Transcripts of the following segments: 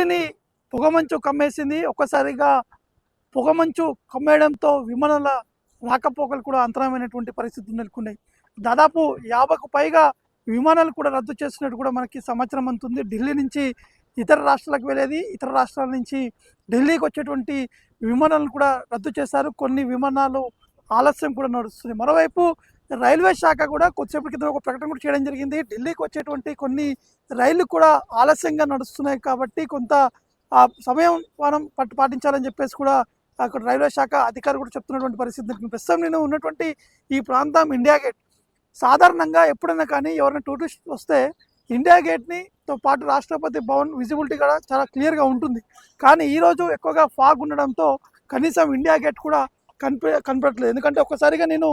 ఢిల్లీని పొగమంచు కమ్మేసింది. ఒక్కసారిగా పొగమంచు కమ్మేయడంతో విమానాల రాకపోకలు కూడా అంతరాయమైనటువంటి పరిస్థితులు నెలకొన్నాయి. దాదాపు 50కు పైగా విమానాలు కూడా రద్దు చేసినట్టు కూడా మనకి సమాచారం అందుతుంది. ఢిల్లీ నుంచి ఇతర రాష్ట్రాలకు వెళ్ళేది, ఇతర రాష్ట్రాల నుంచి ఢిల్లీకి వచ్చేటువంటి విమానాలను కూడా రద్దు చేశారు. కొన్ని విమానాలు ఆలస్యం కూడా నడుస్తుంది. మరోవైపు రైల్వే శాఖ కూడా కొద్దిసేపటి క్రితం ఒక ప్రకటన కూడా చేయడం జరిగింది. ఢిల్లీకి వచ్చేటువంటి కొన్ని రైళ్లు కూడా ఆలస్యంగా నడుస్తున్నాయి కాబట్టి కొంత సమయం మనం పాటించాలని చెప్పేసి కూడా అక్కడ రైల్వే శాఖ అధికారులు కూడా చెప్తున్నటువంటి పరిస్థితి. ప్రస్తుతం నేను ఉన్నటువంటి ఈ ప్రాంతం ఇండియా గేట్. సాధారణంగా ఎప్పుడైనా కానీ ఎవరైనా టూరిస్ట్ వస్తే ఇండియా గేట్ని తో పాటు రాష్ట్రపతి భవన్ విజిబిలిటీ కూడా చాలా క్లియర్గా ఉంటుంది. కానీ ఈరోజు ఎక్కువగా ఫాగ్ ఉండడంతో కనీసం ఇండియా గేట్ కూడా కనపడట్లేదు. ఎందుకంటే ఒక్కసారిగా నేను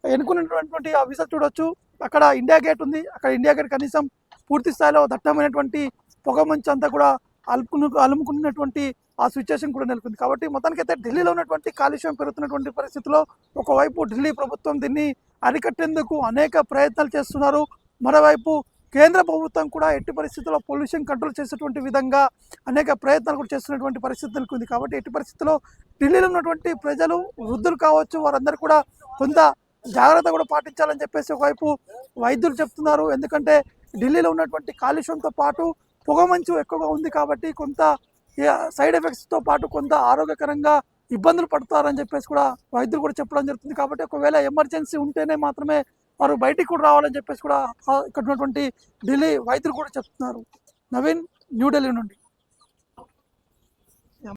ఎన్నుకున్నటువంటి ఆ విజువల్ చూడొచ్చు. అక్కడ ఇండియా గేట్ ఉంది. అక్కడ ఇండియా గేట్ కనీసం పూర్తి స్థాయిలో దట్టమైనటువంటి పొగ మంచు అంతా కూడా అలుముకున్నటువంటి ఆ సిచ్యువేషన్ కూడా నెలకొంది. కాబట్టి మొత్తానికైతే ఢిల్లీలో ఉన్నటువంటి కాలుష్యం పెరుగుతున్నటువంటి పరిస్థితిలో ఒకవైపు ఢిల్లీ ప్రభుత్వం దీన్ని అరికట్టేందుకు అనేక ప్రయత్నాలు చేస్తున్నారు. మరోవైపు కేంద్ర ప్రభుత్వం కూడా ఎట్టి పరిస్థితుల్లో పొల్యూషన్ కంట్రోల్ చేసేటువంటి విధంగా అనేక ప్రయత్నాలు కూడా చేస్తున్నటువంటి పరిస్థితి నెలకొంది. కాబట్టి ఎట్టి పరిస్థితుల్లో ఢిల్లీలో ఉన్నటువంటి ప్రజలు, వృద్ధులు కావచ్చు, వారందరూ కూడా కొంత జాగ్రత్త కూడా పాటించాలని చెప్పేసి ఒకవైపు వైద్యులు చెప్తున్నారు. ఎందుకంటే ఢిల్లీలో ఉన్నటువంటి కాలుష్యంతో పాటు పొగమంచు ఎక్కువగా ఉంది కాబట్టి కొంత సైడ్ ఎఫెక్ట్స్తో పాటు కొంత ఆరోగ్యకరంగా ఇబ్బందులు పడతారని చెప్పేసి కూడా వైద్యులు కూడా చెప్పడం జరుగుతుంది. కాబట్టి ఒకవేళ ఎమర్జెన్సీ ఉంటేనే మాత్రమే వారు బయటికి కూడా రావాలని చెప్పేసి కూడా ఇక్కడ ఉన్నటువంటి ఢిల్లీ వైద్యులు కూడా చెప్తున్నారు. నవీన్, న్యూఢిల్లీ నుండి.